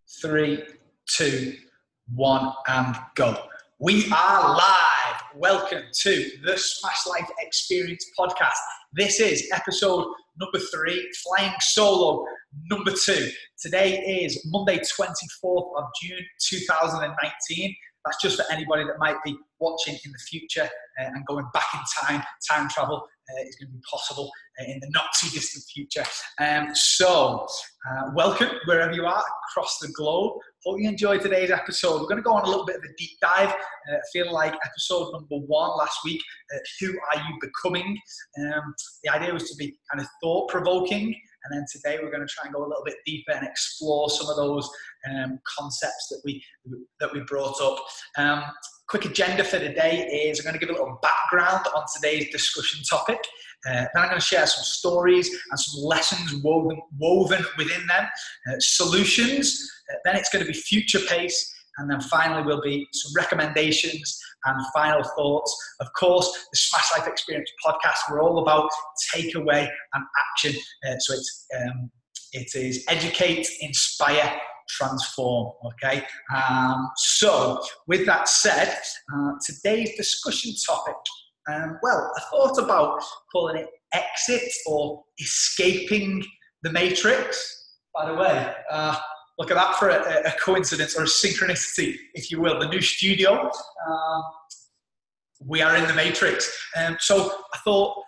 3, 2, 1, and go. We are live. Welcome to the SmashLife Experience podcast. This is episode number 3, flying solo number 2. Today is Monday, 24th of June, 2019. That's just for anybody that might be watching in the future and going back in time. Time travel is going to be possible in the not too distant future. Welcome wherever you are across the globe. Hope you enjoyed today's episode. We're going to go on a little bit of a deep dive. I feel like episode number 1 last week, who are you becoming? The idea was to be kind of thought-provoking. And then today we're going to try and go a little bit deeper and explore some of those concepts that we brought up. Quick agenda for the day is I'm going to give a little background on today's discussion topic. Then I'm going to share some stories and some lessons woven within them, solutions. Then it's going to be future pace. And then finally will be some recommendations and final thoughts. Of course, the SmashLife Experience podcast, we're all about takeaway and action. So it is educate, inspire, transform, okay? So with that said, today's discussion topic, I thought about calling it exit or escaping the matrix. By the way, look at that for a coincidence or a synchronicity, if you will. The new studio, we are in the matrix. So I thought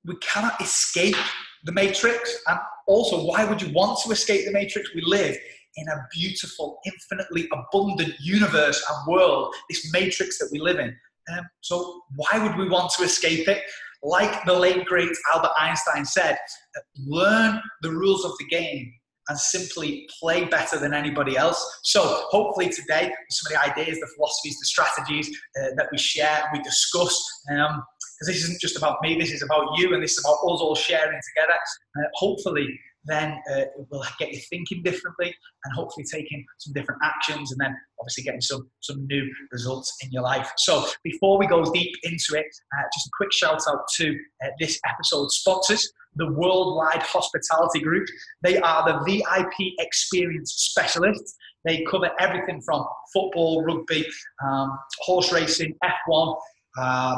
we cannot escape the matrix. And also, why would you want to escape the matrix? We live in a beautiful, infinitely abundant universe and world, this matrix that we live in. So why would we want to escape it? Like the late, great Albert Einstein said, learn the rules of the game and simply play better than anybody else. So hopefully today, some of the ideas, the philosophies, the strategies that we share, we discuss, because this isn't just about me, this is about you, and this is about us all sharing together. Hopefully then it will get you thinking differently and hopefully taking some different actions and then obviously getting some new results in your life. So before we go deep into it, just a quick shout out to this episode's sponsors, the Worldwide Hospitality Group. They are the VIP experience specialists. They cover everything from football, rugby, horse racing, F1,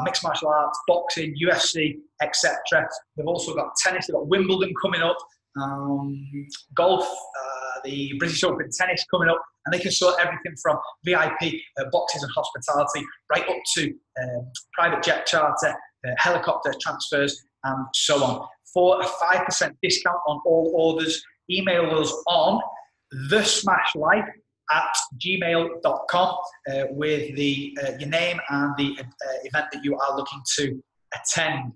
mixed martial arts, boxing, UFC, etc. They've also got tennis. They've got Wimbledon coming up, golf, the British Open tennis coming up, and they can sort everything from VIP boxes and hospitality right up to private jet charter, helicopter transfers, and so on. For a 5% discount on all orders, email us on thesmashlife@gmail.com with your name and the event that you are looking to attend.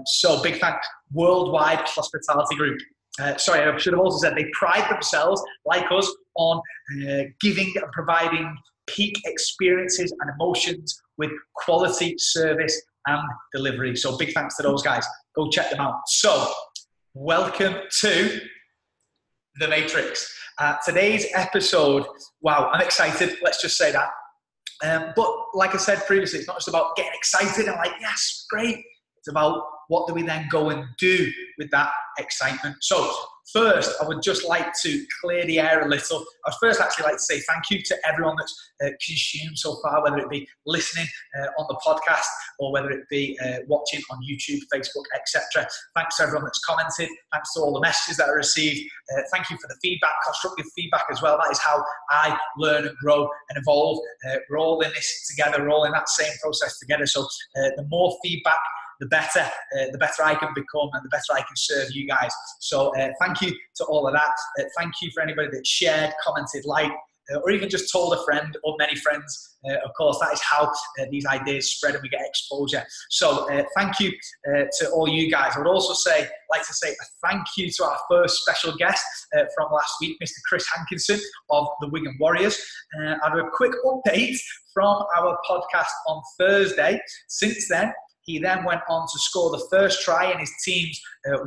So big thanks, Worldwide Hospitality Group. I should have also said they pride themselves, like us, on giving and providing peak experiences and emotions with quality service and delivery. So big thanks to those guys. Go check them out. So welcome to The Matrix. Today's episode, wow, I'm excited. Let's just say that. But like I said previously, it's not just about getting excited and like, yes, great. It's about what do we then go and do with that excitement. So first, I would just like to clear the air a little. I'd first actually like to say thank you to everyone that's consumed so far, whether it be listening on the podcast or whether it be watching on YouTube, Facebook, etc. Thanks to everyone that's commented. Thanks to all the messages that I received. Thank you for the feedback, constructive feedback as well. That is how I learn and grow and evolve. We're all in this together. We're all in that same process together. So the more feedback, the better I can become and the better I can serve you guys. So thank you to all of that. Thank you for anybody that shared, commented, liked, or even just told a friend or many friends. Of course, that is how these ideas spread and we get exposure. So thank you to all you guys. I would also like to say a thank you to our first special guest from last week, Mr. Chris Hankinson of the Wigan Warriors. I have a quick update from our podcast on Thursday. Since then, he then went on to score the first try in his team's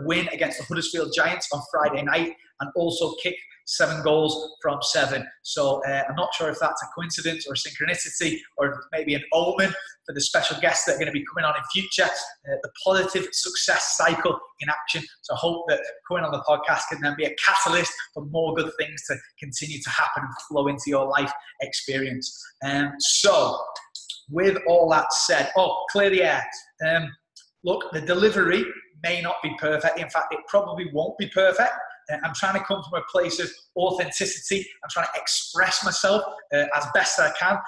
win against the Huddersfield Giants on Friday night and also kick 7 goals from 7. So I'm not sure if that's a coincidence or a synchronicity or maybe an omen for the special guests that are going to be coming on in future. The positive success cycle in action. So I hope that coming on the podcast can then be a catalyst for more good things to continue to happen and flow into your life experience. So with all that said, clear the air. Look, the delivery may not be perfect. In fact, it probably won't be perfect. I'm trying to come from a place of authenticity. I'm trying to express myself as best I can,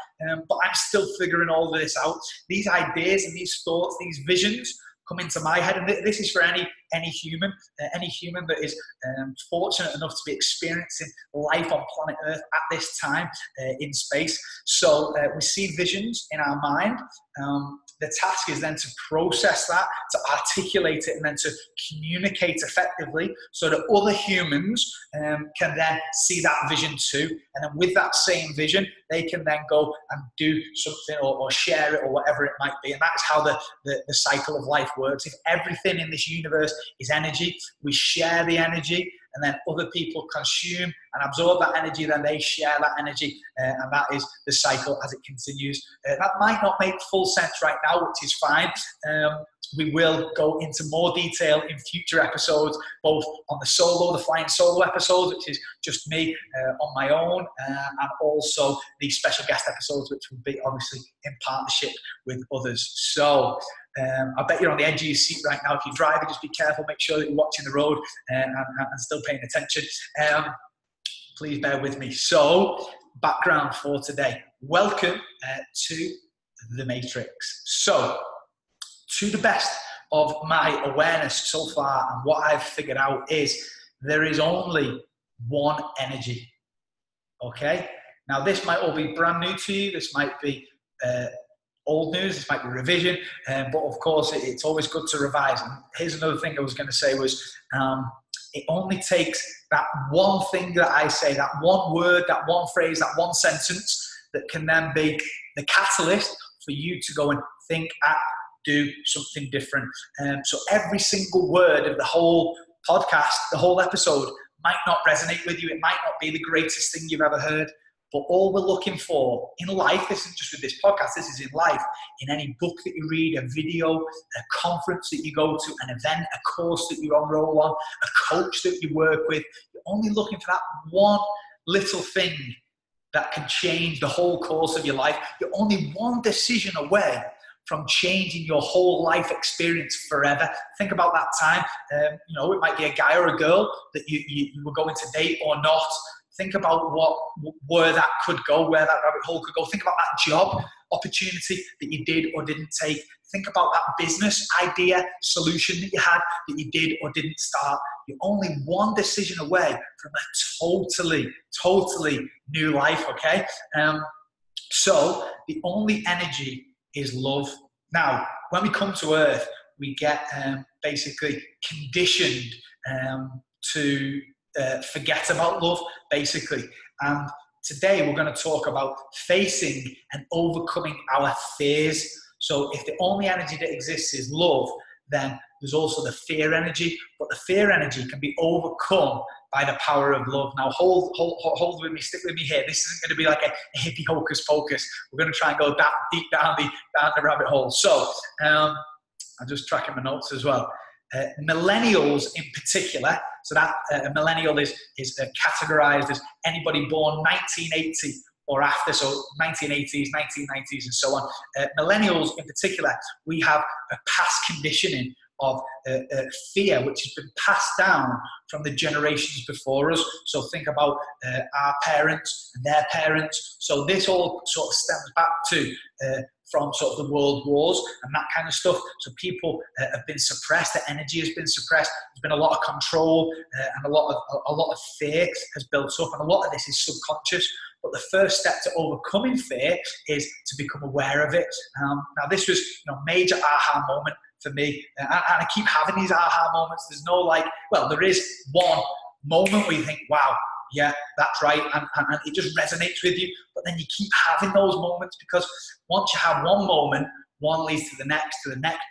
but I'm still figuring all of this out. These ideas and these thoughts, these visions come into my head, and this is for any human that is fortunate enough to be experiencing life on planet Earth at this time in space. So we see visions in our mind. The task is then to process that, to articulate it, and then to communicate effectively so that other humans can then see that vision too. And then with that same vision, they can then go and do something or share it or whatever it might be. And that's how the cycle of life works. If everything in this universe is energy, we share the energy, and then other people consume and absorb that energy, then they share that energy, and that is the cycle as it continues. That might not make full sense right now, which is fine. We will go into more detail in future episodes, both on the flying solo episodes, which is just me on my own, and also the special guest episodes, which will be obviously in partnership with others. So I bet you're on the edge of your seat right now. If you're driving, just be careful. Make sure that you're watching the road and still paying attention. Please bear with me. So, background for today. Welcome to the Matrix. So, to the best of my awareness so far, and what I've figured out is there is only one energy. Okay? Now, this might all be brand new to you. This might be old news. This might be revision. But of course, it's always good to revise. And here's another thing I was going to say was it only takes that one thing that I say, that one word, that one phrase, that one sentence that can then be the catalyst for you to go and think, act, do something different. So every single word of the whole podcast, the whole episode, might not resonate with you. It might not be the greatest thing you've ever heard. But all we're looking for in life, this isn't just with this podcast, this is in life, in any book that you read, a video, a conference that you go to, an event, a course that you enroll on, a coach that you work with. You're only looking for that one little thing that can change the whole course of your life. You're only one decision away from changing your whole life experience forever. Think about that time. It might be a guy or a girl that you were going to date or not. Think about where that could go, where that rabbit hole could go. Think about that job opportunity that you did or didn't take. Think about that business idea, solution that you had that you did or didn't start. You're only one decision away from a totally new life, okay? So the only energy is love. Now, when we come to Earth, we get basically conditioned to forget about love, basically. And today we're going to talk about facing and overcoming our fears. So if the only energy that exists is love, then there's also the fear energy, but the fear energy can be overcome by the power of love. Now hold with me, stick with me here. This isn't going to be like a hippie hocus pocus. We're going to try and go deep down the rabbit hole. So I'm just tracking my notes as well. Millennials in particular, so that a millennial is categorized as anybody born 1980 or after, so 1980s, 1990s, and so on. Millennials in particular, we have a past conditioning of fear, which has been passed down from the generations before us. So think about our parents and their parents. So this all sort of stems back to from sort of the world wars and that kind of stuff. So people have been suppressed, the energy has been suppressed, there's been a lot of control and a lot of fear has built up, and a lot of this is subconscious. But the first step to overcoming fear is to become aware of it. Now this was a major aha moment for me, and I keep having these aha moments. There's no there is one moment where you think, wow, yeah, that's right, and it just resonates with you. But then you keep having those moments, because once you have one moment, one leads to the next,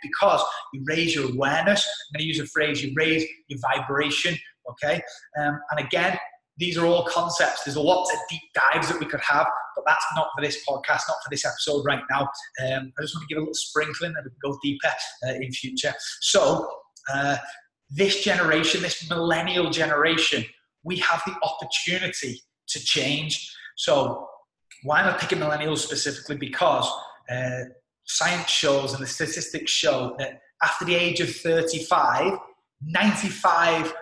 because you raise your awareness. I'm going to use a phrase, you raise your vibration, okay? And again, these are all concepts. There's lots of deep dives that we could have, but that's not for this podcast, not for this episode right now. I just want to give a little sprinkling and we can go deeper in future. So this generation, this millennial generation, we have the opportunity to change. So why am I picking millennials specifically? Because science shows and the statistics show that after the age of 35, 95%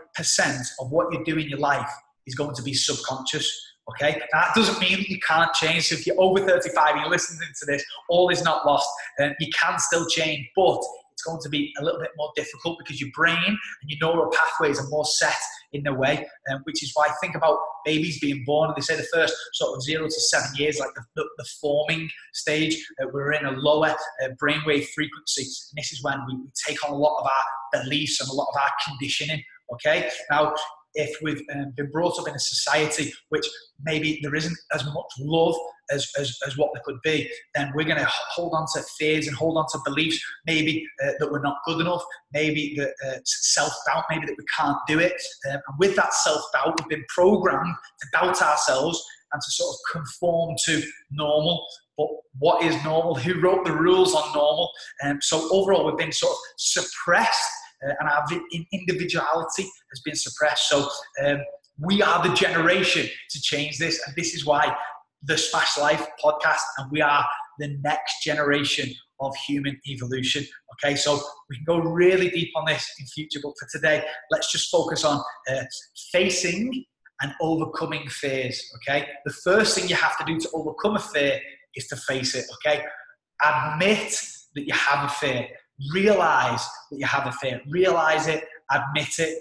of what you do in your life is going to be subconscious, okay? Now, that doesn't mean that you can't change. So if you're over 35 and you're listening to this, all is not lost. You can still change, but it's going to be a little bit more difficult because your brain and your neural pathways are more set in their way, which is why I think about babies being born. They say the first sort of 0 to 7 years, like the forming stage, we're in a lower brainwave frequency. And this is when we take on a lot of our beliefs and a lot of our conditioning, okay? Now, if we've been brought up in a society which maybe there isn't as much love as what there could be, then we're going to hold on to fears and hold on to beliefs, maybe that we're not good enough, maybe that self-doubt, maybe that we can't do it. And with that self-doubt, we've been programmed to doubt ourselves and to sort of conform to normal. But what is normal? Who wrote the rules on normal? So overall, we've been sort of suppressed and our individuality has been suppressed. So we are the generation to change this. And this is why the SmashLife podcast, and we are the next generation of human evolution. Okay, so we can go really deep on this in future, but for today, let's just focus on facing and overcoming fears. Okay, the first thing you have to do to overcome a fear is to face it. Okay, admit that you have a fear. Realize that you have a fear. Realize it, admit it,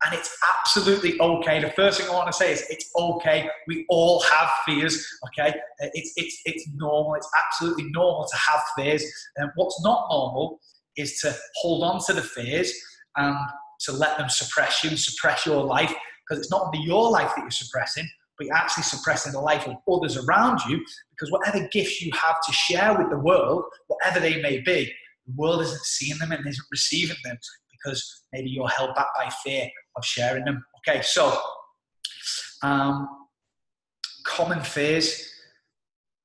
and it's absolutely okay. The first thing I want to say is it's okay. We all have fears, okay? It's normal. It's absolutely normal to have fears. And what's not normal is to hold on to the fears and to let them suppress you and suppress your life, because it's not only your life that you're suppressing, but you're actually suppressing the life of others around you, because whatever gifts you have to share with the world, whatever they may be, the world isn't seeing them and isn't receiving them because maybe you're held back by fear of sharing them. Okay, so common fears.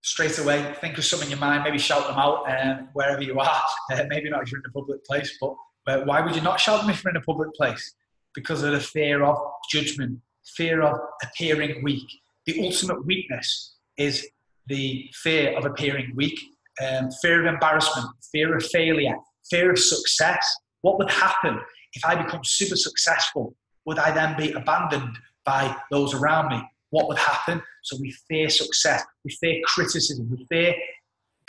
Straight away, think of some in your mind, maybe shout them out wherever you are. Maybe not if you're in a public place, but why would you not shout them if you're in a public place? Because of the fear of judgment, fear of appearing weak. The ultimate weakness is the fear of appearing weak. Fear of embarrassment, fear of failure, fear of success. What would happen if I become super successful? Would I then be abandoned by those around me? What would happen? So we fear success, we fear criticism, we fear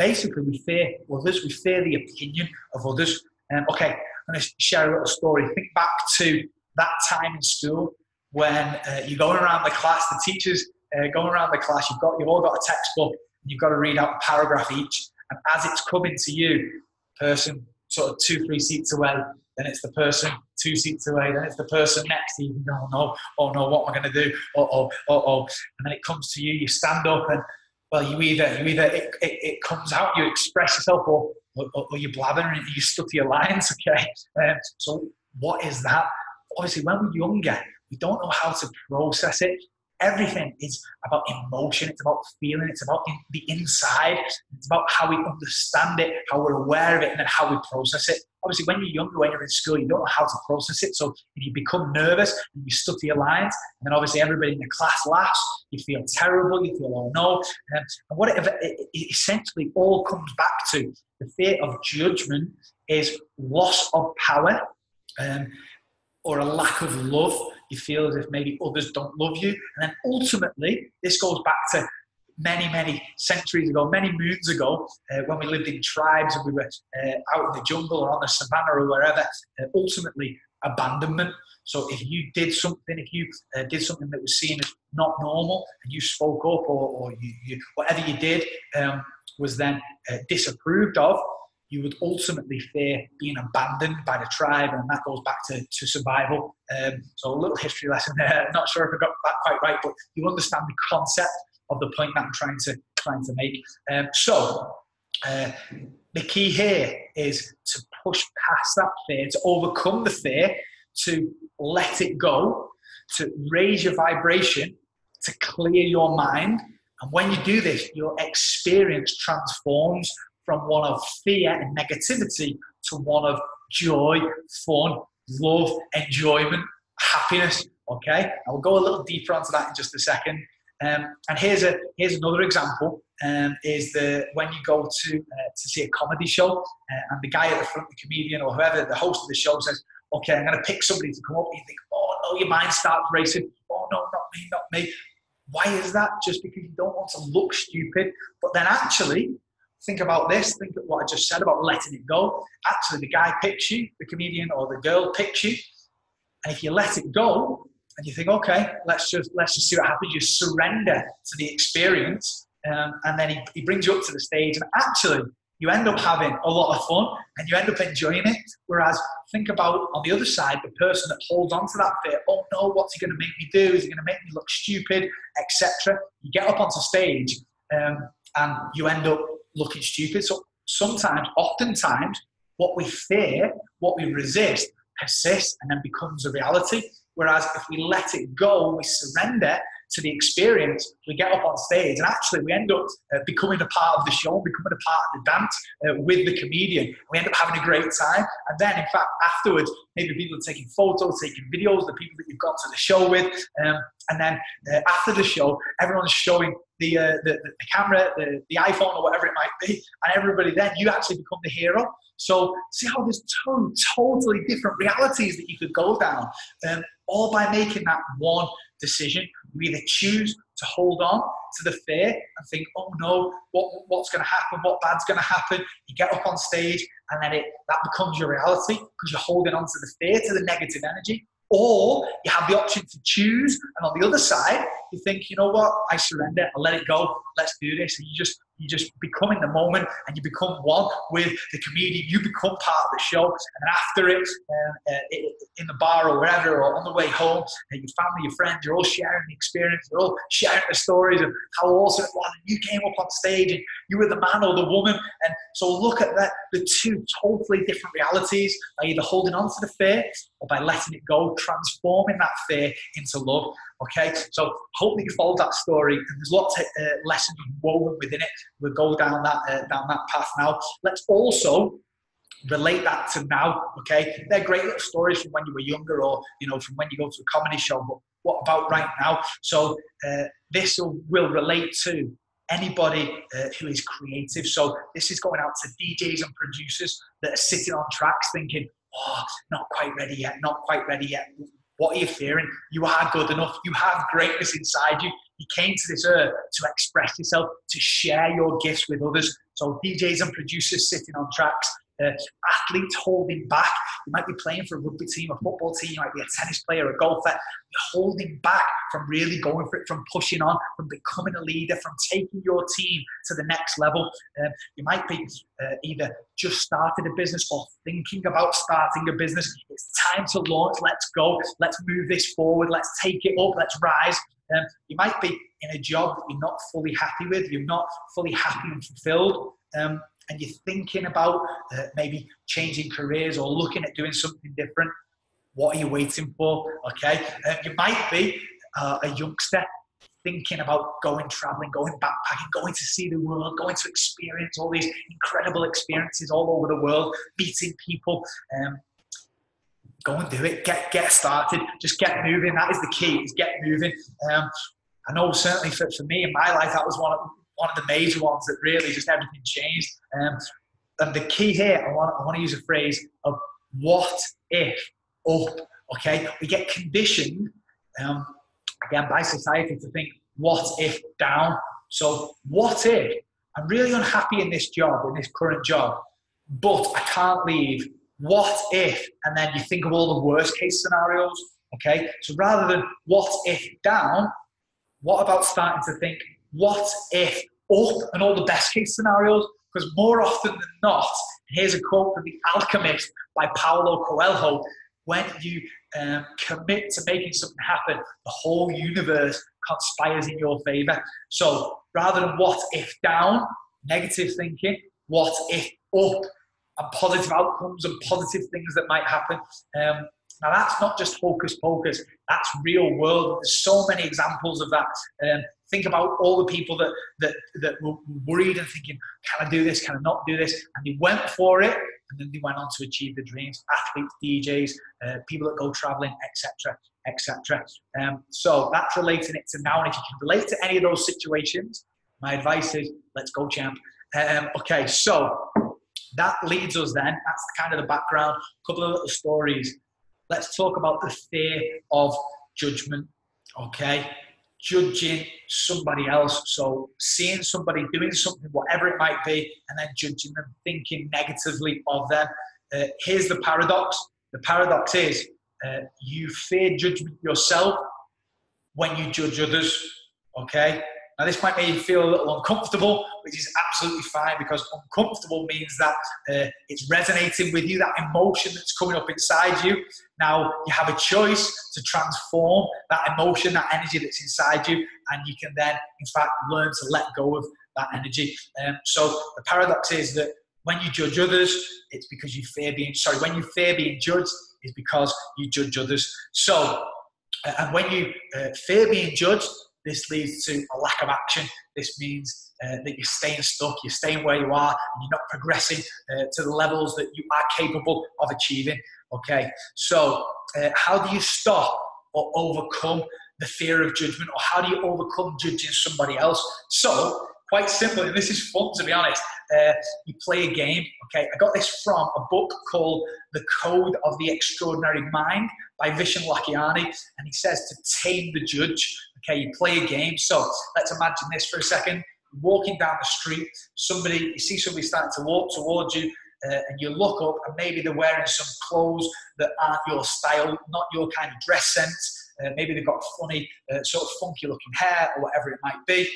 others, we fear the opinion of others. Okay, I'm going to share a little story. Think back to that time in school when you're going around the class, the teacher's going around the class, you've all got a textbook, and you've got to read out a paragraph each. And as it's coming to you, person sort of 2-3 seats away, then it's the person 2 seats away, then it's the person next to you. Oh no, what am I going to do? And then it comes to you, you stand up and, well, you either it comes out, you express yourself, or you blabber and you stutter your lines, okay? So what is that? Obviously, when we're younger, we don't know how to process it. Everything is about emotion, it's about feeling, it's about the inside, it's about how we understand it, how we're aware of it, and then how we process it. Obviously, when you're younger, when you're in school, you don't know how to process it, so if you become nervous and you stutter your lines, and then obviously everybody in the class laughs, you feel terrible, you feel, oh no, and whatever, it essentially all comes back to the fear of judgment is loss of power, or a lack of love. You feel as if maybe others don't love you. And then ultimately, this goes back to many centuries ago, many moons ago, when we lived in tribes and we were out in the jungle or on the savannah or wherever, ultimately abandonment. So if you did something, that was seen as not normal and you spoke up or you whatever you did was then disapproved of, you would ultimately fear being abandoned by the tribe, and that goes back to survival. So a little history lesson there. Not sure if I got that quite right, but you understand the concept of the point that I'm trying to make. So the key here is to push past that fear, to overcome the fear, to let it go, to raise your vibration, to clear your mind. And when you do this, your experience transforms from one of fear and negativity to one of joy, fun, love, enjoyment, happiness. Okay, I'll go a little deeper onto that in just a second. And here's another example. Is when you go to see a comedy show, and the guy at the front, the comedian or whoever, the host of the show says, "Okay, I'm going to pick somebody to come up." And you think, "Oh no," your mind starts racing. "Oh no, not me, not me." Why is that? Just because you don't want to look stupid. But then actually, think about this. Think of what I just said about letting it go. Actually, the guy picks you, the comedian or the girl picks you, and if you let it go and you think, "Okay, let's just see what happens," you surrender to the experience, and then he brings you up to the stage, and actually, you end up having a lot of fun and you end up enjoying it. Whereas think about on the other side, the person that holds on to that fear. "Oh no, what's he going to make me do? Is he going to make me look stupid?" Etc. You get up onto stage and you end up looking stupid. So oftentimes, what we fear, what we resist, persists and then becomes a reality. Whereas if we let it go, we surrender to the experience, we get up on stage and actually we end up becoming a part of the show, becoming a part of the dance with the comedian. We end up having a great time. And then in fact, afterwards, maybe people are taking photos, taking videos, the people that you've gone to the show with. And then after the show, everyone's showing the camera, the iPhone or whatever it might be. And everybody then, you actually become the hero. So see how there's two totally different realities that you could go down, all by making that one decision. You either choose to hold on to the fear and think, "Oh no, what's going to happen? What bad's going to happen?" You get up on stage and then that becomes your reality because you're holding on to the fear, to the negative energy. Or you have the option to choose, and on the other side, you think, "You know what? I surrender. I let it go. Let's do this." And you just become in the moment, and you become one with the comedian. You become part of the show, and then after it, in the bar or wherever, or on the way home, your family, your friends, you're all sharing the experience. You're all sharing the stories of how awesome it was, and you came up on stage, and you were the man or the woman. And so look at that, the two totally different realities, by either holding on to the fear or by letting it go, transforming that fear into love. Okay, so hopefully you followed that story, and there's lots of lessons woven within it. We'll go down that path now. Let's also relate that to now. Okay, they're great little stories from when you were younger, or from when you go to a comedy show. But what about right now? So this will relate to anybody who is creative. So this is going out to DJs and producers that are sitting on tracks thinking, "Oh, not quite ready yet, not quite ready yet." What are you fearing? You are good enough. You have greatness inside you. You came to this earth to express yourself, to share your gifts with others. So DJs and producers sitting on tracks, athletes holding back. You might be playing for a rugby team, a football team, you might be a tennis player, a golfer. You're holding back from really going for it, from pushing on, from becoming a leader, from taking your team to the next level. You might be either just started a business or thinking about starting a business. It's time to launch. Let's go. Let's move this forward. Let's take it up. Let's rise. You might be in a job that you're not fully happy with. You're not fully happy and fulfilled. And you're thinking about maybe changing careers or looking at doing something different. What are you waiting for? Okay, you might be a youngster thinking about going traveling, going backpacking, going to see the world, going to experience all these incredible experiences all over the world, meeting people. Go and do it. Get started. Just get moving. That is the key. Is get moving. I know certainly for me in my life, that was one of the major ones that really just everything changed. And the key here, I want to use a phrase of what if up. Okay, we get conditioned again by society to think what if down. So what if I'm really unhappy in this job, in this current job, but I can't leave? What if? And then you think of all the worst case scenarios. Okay, so rather than what if down, what about starting to think what if up and all the best case scenarios? Because more often than not, and here's a quote from The Alchemist by Paulo Coelho, when you commit to making something happen, the whole universe conspires in your favor. So rather than what if down, negative thinking, what if up, and positive outcomes and positive things that might happen. Now, that's not just hocus pocus. That's real world. There's so many examples of that. Think about all the people that were worried and thinking, can I do this? Can I not do this? And they went for it, and then they went on to achieve their dreams. Athletes, DJs, people that go traveling, etc., etc. So that's relating it to now. And if you can relate to any of those situations, my advice is, let's go, champ. Okay, so that leads us then, that's kind of the background, a couple of little stories. Let's talk about the fear of judgment, okay? Judging somebody else. So seeing somebody doing something, whatever it might be, and then judging them, thinking negatively of them. Here's the paradox. The paradox is you fear judgment yourself when you judge others, okay? Now, this might make you feel a little uncomfortable, which is absolutely fine, because uncomfortable means that it's resonating with you, that emotion that's coming up inside you. Now, you have a choice to transform that emotion, that energy that's inside you, and you can then, in fact, learn to let go of that energy. So the paradox is that when you judge others, it's because you fear being, when you fear being judged, it's because you judge others. So, and when you fear being judged, this leads to a lack of action. This means that you're staying stuck, you're staying where you are, and you're not progressing to the levels that you are capable of achieving. Okay, so how do you stop or overcome the fear of judgment, or how do you overcome judging somebody else? So, quite simply, and this is fun to be honest, you play a game. Okay, I got this from a book called The Code of the Extraordinary Mind by Vishen Lakhiani, and he says to tame the judge. Okay, you play a game. So let's imagine this for a second. Walking down the street, you see somebody starting to walk towards you, and you look up, and maybe they're wearing some clothes that aren't your style, not your kind of dress sense. Maybe they've got funny, sort of funky looking hair, or whatever it might be.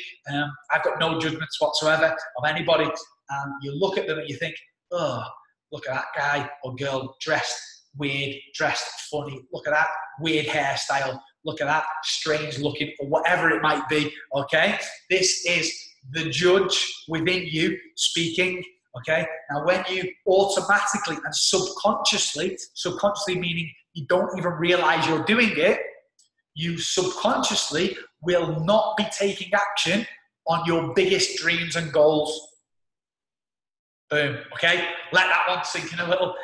I've got no judgments whatsoever of anybody. And you look at them and you think, oh, look at that guy or girl dressed weird, dressed funny. Look at that weird hairstyle. Look at that strange looking, or whatever it might be. Okay, this is the judge within you speaking. Okay, now when you automatically and subconsciously meaning you don't even realize you're doing it, you subconsciously will not be taking action on your biggest dreams and goals. Boom. Okay, let that one sink in a little.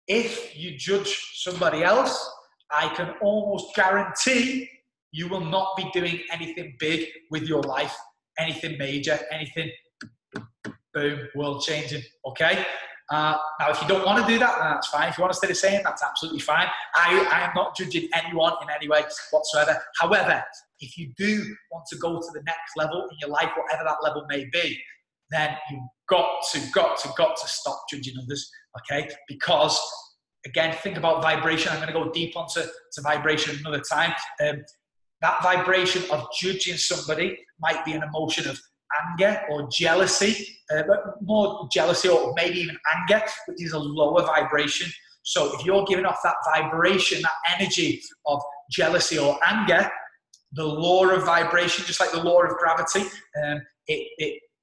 If you judge somebody else, I can almost guarantee you will not be doing anything big with your life, anything major, anything, boom, world changing, okay? Now, if you don't want to do that, then that's fine. If you want to stay the same, that's absolutely fine. I am not judging anyone in any way whatsoever. However, if you do want to go to the next level in your life, whatever that level may be, then you've got to stop judging others, okay? Because, again, think about vibration. I'm going to go deep onto vibration another time. That vibration of judging somebody might be an emotion of anger or jealousy, but more jealousy or maybe even anger, which is a lower vibration. So if you're giving off that vibration, that energy of jealousy or anger, the law of vibration, just like the law of gravity,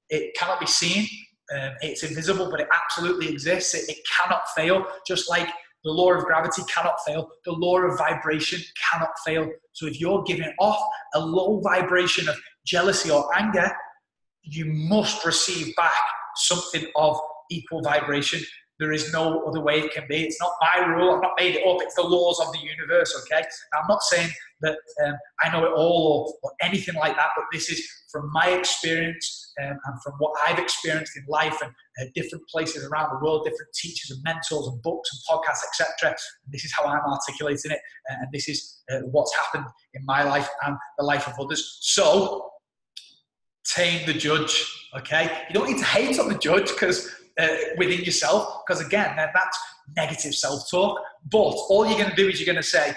it cannot be seen. It's invisible, but it absolutely exists. It cannot fail, just like the law of gravity cannot fail. The law of vibration cannot fail. So if you're giving off a low vibration of jealousy or anger, you must receive back something of equal vibration. There is no other way it can be. It's not my rule. I've not made it up. It's the laws of the universe, okay? Now, I'm not saying that I know it all or anything like that, but this is from my experience and from what I've experienced in life and different places around the world, different teachers and mentors and books and podcasts, etc. And this is how I'm articulating it, and this is what's happened in my life and the life of others. So, tame the judge, okay? You don't need to hate on the judge within yourself, because again, that's negative self-talk. But all you're going to do is you're going to say,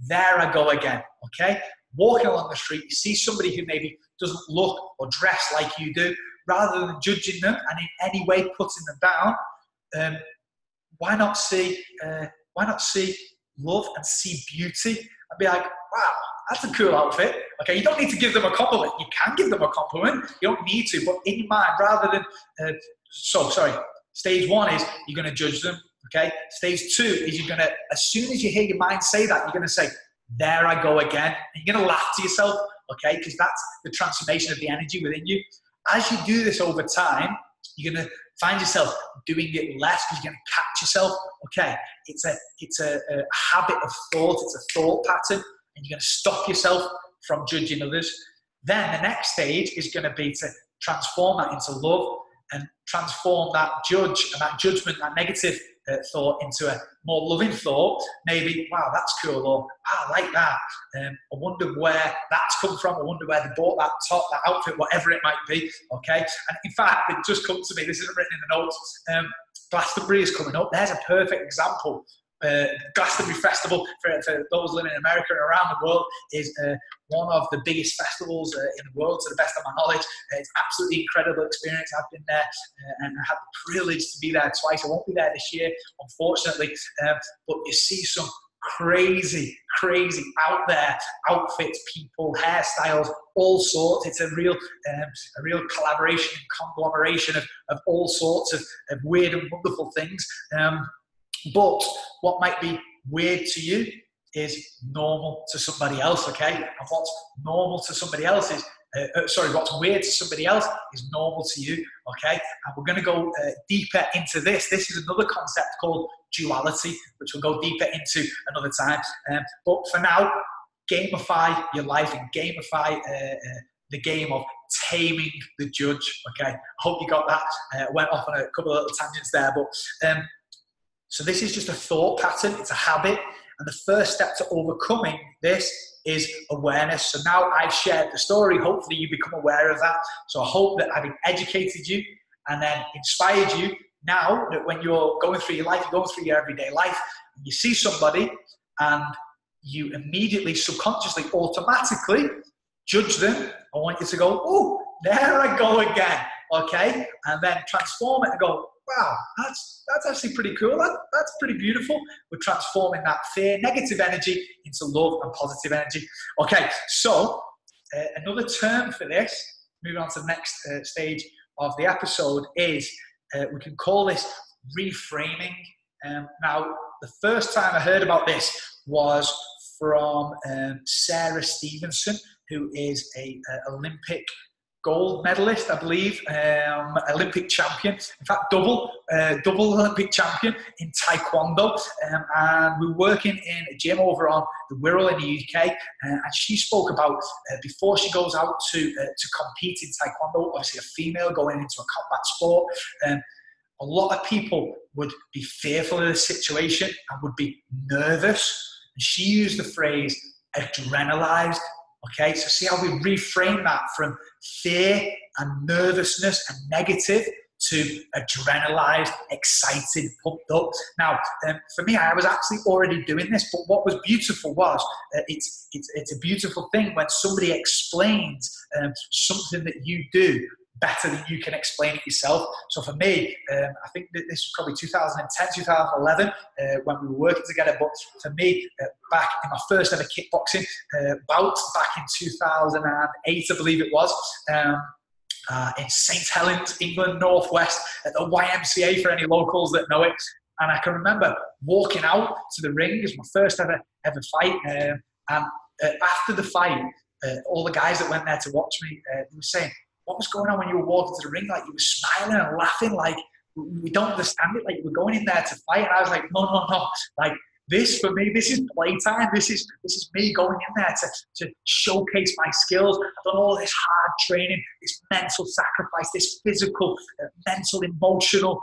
there I go again, okay? Walking along the street, you see somebody who maybe doesn't look or dress like you do, rather than judging them and in any way putting them down, why not see love and see beauty and be like, wow, that's a cool outfit. Okay, you don't need to give them a compliment. You can give them a compliment. You don't need to, but in your mind, rather than, stage one is you're going to judge them. Okay. Stage 2 is you're going to, as soon as you hear your mind say that, you're going to say, there I go again. And you're going to laugh to yourself. Okay. Because that's the transformation of the energy within you. As you do this over time, you're going to find yourself doing it less because you're going to catch yourself. Okay. It's a habit of thought. It's a thought pattern. And you're going to stop yourself from judging others. Then the next stage is going to be to transform that into love and transform that judgment, that negative thought into a more loving thought. Maybe, wow, that's cool, or I like that. I wonder where that's come from. I wonder where they bought that top, that outfit, whatever it might be. Okay. And in fact, it just come to me, this isn't written in the notes. Glastonbury is coming up. There's a perfect example. Glastonbury Festival, for those living in America and around the world, is one of the biggest festivals in the world, to the best of my knowledge. It's absolutely incredible experience. I've been there and I had the privilege to be there twice. I won't be there this year, unfortunately, but you see some crazy out there outfits, people, hairstyles, all sorts. It's a real collaboration and conglomeration of all sorts of weird and wonderful things. But what might be weird to you is normal to somebody else, okay? And what's normal to somebody else is, what's weird to somebody else is normal to you, okay? And we're going to go deeper into this. This is another concept called duality, which we'll go deeper into another time. But for now, gamify your life and gamify the game of taming the judge, okay? I hope you got that. Went off on a couple of little tangents there, but... So this is just a thought pattern, it's a habit, and the first step to overcoming this is awareness. So now I've shared the story, hopefully you become aware of that. So I hope that I've educated you and then inspired you. Now that when you're going through your life, you're going through your everyday life, and you see somebody and you immediately, subconsciously, automatically judge them, I want you to go, oh, there I go again, okay? And then transform it and go, wow, that's actually pretty cool. That's pretty beautiful. We're transforming that fear, negative energy into love and positive energy. Okay, so another term for this, moving on to the next stage of the episode, is we can call this reframing. Now, the first time I heard about this was from Sarah Stevenson, who is a Olympic gold medalist, I believe, Olympic champion, in fact, double Olympic champion in Taekwondo. And we were working in a gym over on the Wirral in the UK, and she spoke about before she goes out to compete in Taekwondo, obviously a female going into a combat sport, a lot of people would be fearful of the situation and would be nervous. And she used the phrase adrenalized. Okay, so see how we reframe that from fear and nervousness and negative to adrenalized, excited, pumped up. Now, for me, I was actually already doing this, but what was beautiful was it's a beautiful thing when somebody explains something that you do better than you can explain it yourself. So for me, I think that this was probably 2010, 2011, when we were working together. But for me, back in my first ever kickboxing bout back in 2008, I believe it was, in St. Helens, England, Northwest, at the YMCA for any locals that know it. And I can remember walking out to the ring. It was my first ever fight. And after the fight, all the guys that went there to watch me, they were saying, what was going on when you were walking to the ring? Like, you were smiling and laughing, like, we don't understand it. Like, you were going in there to fight. And I was like, no. Like, this, for me, this is playtime. This is me going in there to showcase my skills. I've done all this hard training, this mental sacrifice, this physical, mental, emotional,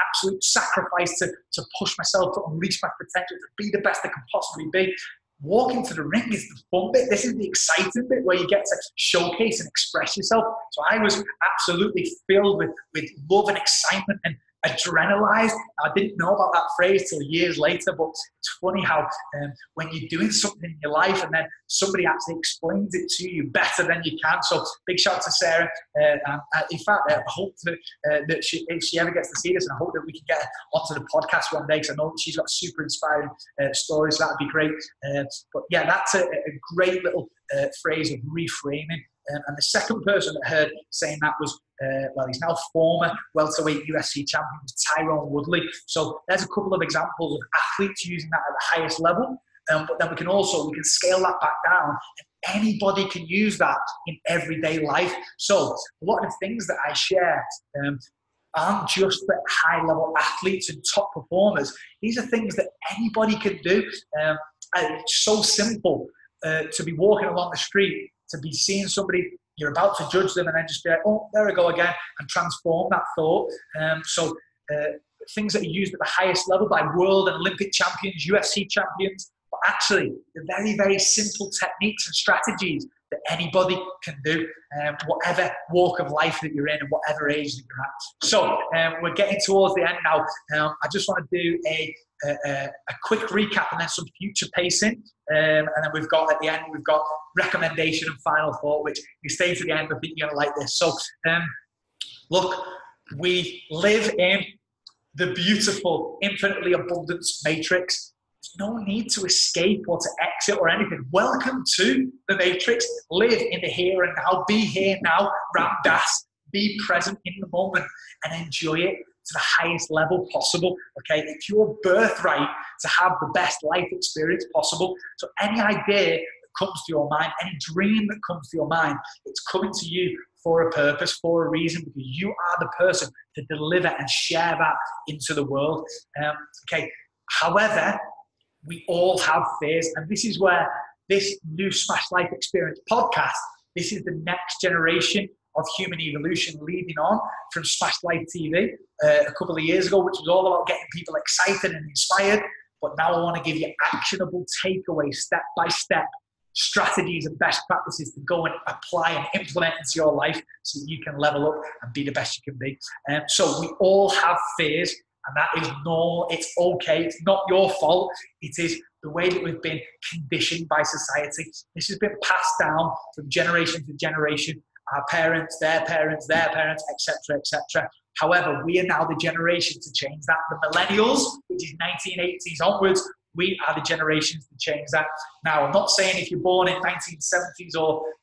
absolute sacrifice to push myself, to unleash my potential, to be the best I can possibly be. Walking to the ring is the fun bit. This is the exciting bit where you get to showcase and express yourself. So I was absolutely filled with love and excitement and adrenalized. I didn't know about that phrase till years later, but it's funny how when you're doing something in your life and then somebody actually explains it to you better than you can. So big shout out to Sarah. In fact, I hope that if she ever gets to see this, and I hope that we can get her onto the podcast one day, because I know that she's got super inspiring stories. So that'd be great. But yeah, that's a great little phrase of reframing. And the second person that I heard saying that was, well, he's now former welterweight UFC champion, Tyrone Woodley. So there's a couple of examples of athletes using that at the highest level. But then we can scale that back down, and anybody can use that in everyday life. So a lot of the things that I share aren't just for high-level athletes and top performers. These are things that anybody can do. And it's so simple to be walking along the street, to be seeing somebody, you're about to judge them, and then just be like, oh, there I go again, and transform that thought. So things that are used at the highest level by world and Olympic champions, UFC champions, but actually the very, very simple techniques and strategies that anybody can do, whatever walk of life that you're in and whatever age that you're at. So we're getting towards the end now. I just want to do a quick recap and then some future pacing. And then we've got, at the end, we've got recommendation and final thought, which we stay to the end. I think you're going to like this. So look, we live in the beautiful, infinitely abundant matrix. There's no need to escape or to exit or anything. Welcome to the matrix. Live in the here and now. Be here now. Ram Das. Be present in the moment and enjoy it to the highest level possible. Okay, it's your birthright to have the best life experience possible. So any idea that comes to your mind, any dream that comes to your mind, it's coming to you for a purpose, for a reason, because you are the person to deliver and share that into the world. Okay, however, we all have fears, and this is where this new SmashLife Experience podcast, this is the next generation of human evolution leading on from SmashLife TV a couple of years ago, which was all about getting people excited and inspired. But now I want to give you actionable takeaways, step-by-step strategies and best practices to go and apply and implement into your life so that you can level up and be the best you can be. So we all have fears, and that is normal. It's okay. It's not your fault. It is the way that we've been conditioned by society. This has been passed down from generation to generation. Our parents, their parents, etc., etc. However, we are now the generation to change that. The millennials, which is 1980s onwards, we are the generations to change that. Now, I'm not saying if you're born in 1970s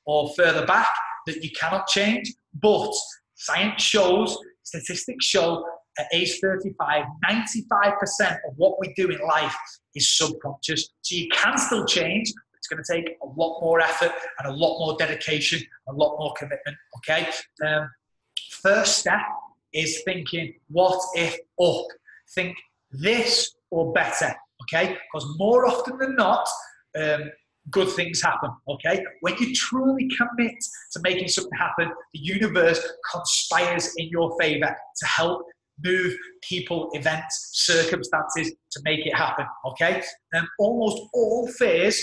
or further back that you cannot change, but science shows, statistics show, at age 35, 95% of what we do in life is subconscious. So you can still change. It's going to take a lot more effort and a lot more dedication, a lot more commitment, okay? First step is thinking, what if up? Think this or better, okay? Because more often than not, good things happen, okay? When you truly commit to making something happen, the universe conspires in your favor to help move people, events, circumstances to make it happen, okay? Almost all fears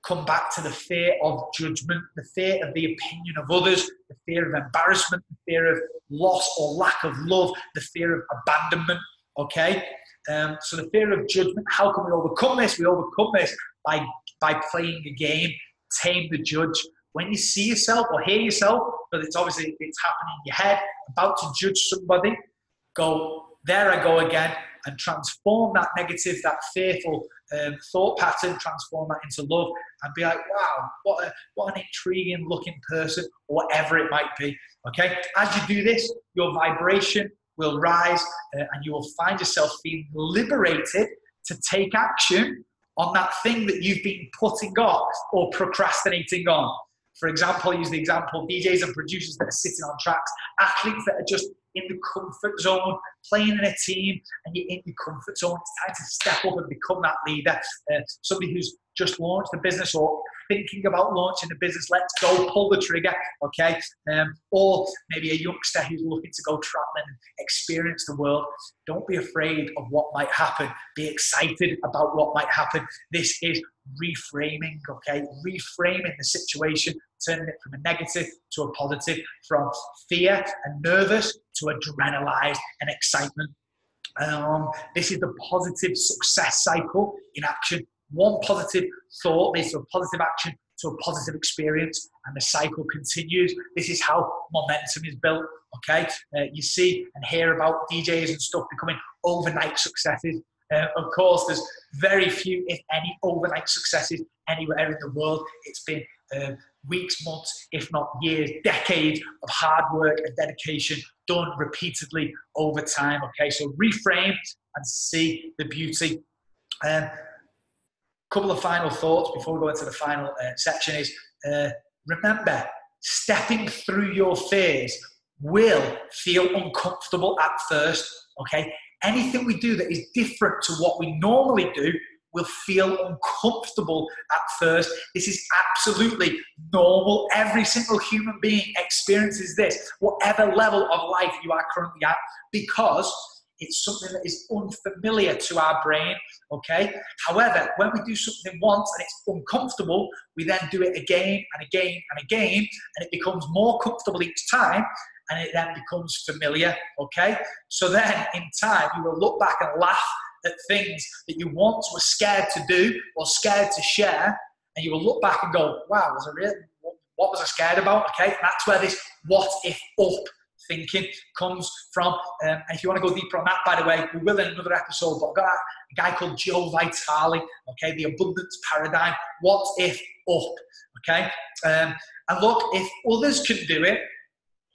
come back to the fear of judgment, the fear of the opinion of others, the fear of embarrassment, the fear of loss or lack of love, the fear of abandonment, okay? So the fear of judgment, how can we overcome this? We overcome this by playing a game, tame the judge. When you see yourself or hear yourself, but it's obviously it's happening in your head, about to judge somebody, go, there I go again, and transform that negative, that fearful thought pattern, transform that into love, and be like, wow, what an intriguing looking person, or whatever it might be, okay? As you do this, your vibration will rise, and you will find yourself feeling liberated to take action on that thing that you've been putting off or procrastinating on. For example, use the example, DJs and producers that are sitting on tracks, athletes that are just in the comfort zone, playing in a team, and you're in your comfort zone. It's time to step up and become that leader. Somebody who's just launched a business or thinking about launching a business, let's go, pull the trigger, okay? Or maybe a youngster who's looking to go traveling and experience the world. Don't be afraid of what might happen. Be excited about what might happen. This is reframing, okay? Reframing the situation, turning it from a negative to a positive, from fear and nervous to adrenalized and excitement. This is the positive success cycle in action. One positive thought leads to a positive action to a positive experience, and the cycle continues. This is how momentum is built, okay? You see and hear about DJs and stuff becoming overnight successes. Of course, there's very few, if any, overnight successes anywhere in the world. It's been weeks, months, if not years, decades of hard work and dedication done repeatedly over time. Okay, so reframe and see the beauty. Couple of final thoughts before we go into the final section is, remember, stepping through your fears will feel uncomfortable at first, okay? Anything we do that is different to what we normally do will feel uncomfortable at first. This is absolutely normal. Every single human being experiences this, whatever level of life you are currently at, because it's something that is unfamiliar to our brain, okay? However, when we do something once and it's uncomfortable, we then do it again and again and again, and it becomes more comfortable each time, and it then becomes familiar, okay? So then, in time, you will look back and laugh at things that you once were scared to do or scared to share, and you will look back and go, wow, what was I scared about, okay? And that's where this what if up thinking comes from. And if you want to go deeper on that, by the way, we will in another episode, but I've got a guy called Jovi, okay, the abundance paradigm, what if up, okay? And look, if others can do it,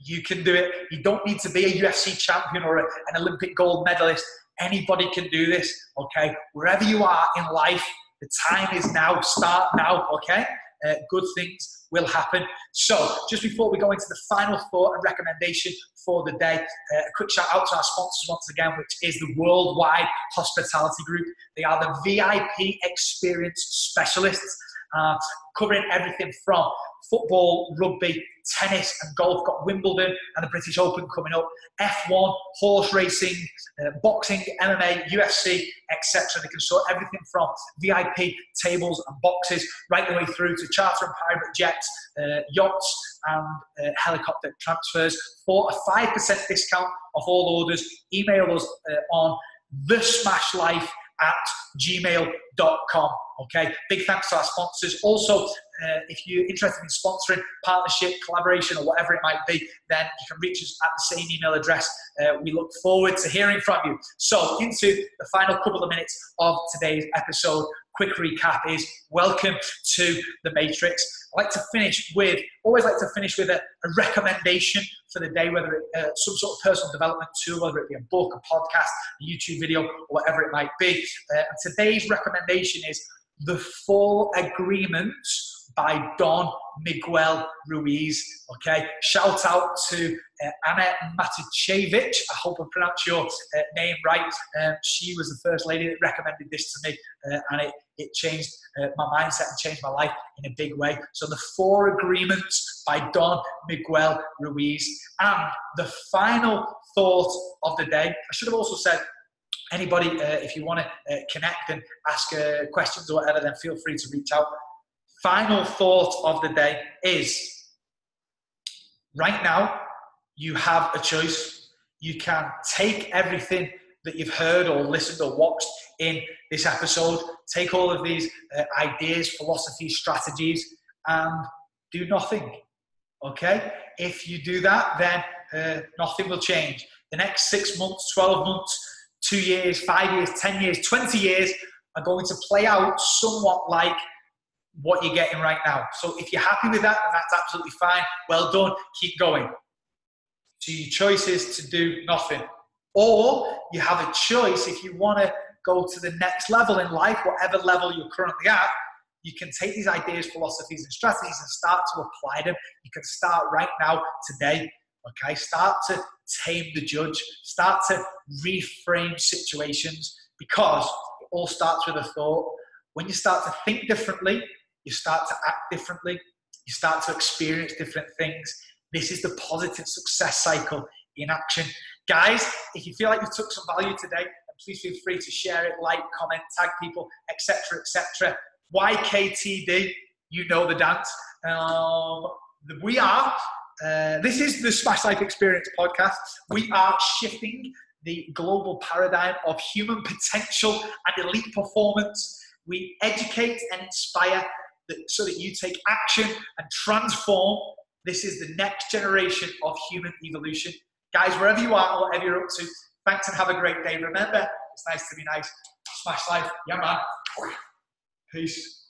you can do it. You don't need to be a UFC champion or an Olympic gold medalist. Anybody can do this, okay? Wherever you are in life, the time is now. Start now, okay? Good things will happen. So, just before we go into the final thought and recommendation for the day, a quick shout out to our sponsors once again, which is the Worldwide Hospitality Group. They are the VIP experience specialists, covering everything from football, rugby, tennis and golf. Got Wimbledon and the British Open coming up, F1, horse racing, boxing, MMA, UFC, etc. They can sort everything from VIP tables and boxes right the way through to charter and private jets, yachts and helicopter transfers for a 5% discount off all orders. Email us on thesmashlife@gmail.com. Okay, big thanks to our sponsors. Also, if you're interested in sponsoring, partnership, collaboration, or whatever it might be, then you can reach us at the same email address. We look forward to hearing from you. So, into the final couple of minutes of today's episode. Quick recap is welcome to the Matrix. I always like to finish with a recommendation for the day, whether it's some sort of personal development tool, whether it be a book, a podcast, a YouTube video, or whatever it might be. And today's recommendation is The 4 Agreements by Don Miguel Ruiz. Okay, shout out to Anna Matichevich. I hope I pronounced your name right. She was the first lady that recommended this to me, and it changed my mindset and changed my life in a big way. So The 4 Agreements by Don Miguel Ruiz. And the final thought of the day, I should have also said, anybody, if you want to connect and ask questions or whatever, then feel free to reach out. Final thought of the day is, right now, you have a choice. You can take everything that you've heard or listened or watched in this episode, take all of these ideas, philosophies, strategies, and do nothing, okay? If you do that, then nothing will change. The next 6 months, 12 months, 2 years, 5 years, 10 years, 20 years are going to play out somewhat like what you're getting right now. So if you're happy with that, then that's absolutely fine. Well done. Keep going. So your choice is to do nothing. Or you have a choice if you want to go to the next level in life, whatever level you're currently at, you can take these ideas, philosophies, and strategies and start to apply them. You can start right now, today. Okay, start to tame the judge. Start to reframe situations, because it all starts with a thought. When you start to think differently, you start to act differently. You start to experience different things. This is the positive success cycle in action. Guys, if you feel like you took some value today, then please feel free to share it, like, comment, tag people, etc., etc. YKTD, you know the dance. This is the Smash Life Experience podcast. We are shifting the global paradigm of human potential and elite performance. We educate and inspire so that you take action and transform. This is the next generation of human evolution. Guys, wherever you are, whatever you're up to, thanks and have a great day. Remember, it's nice to be nice. Smash Life. Yeah, man. Peace.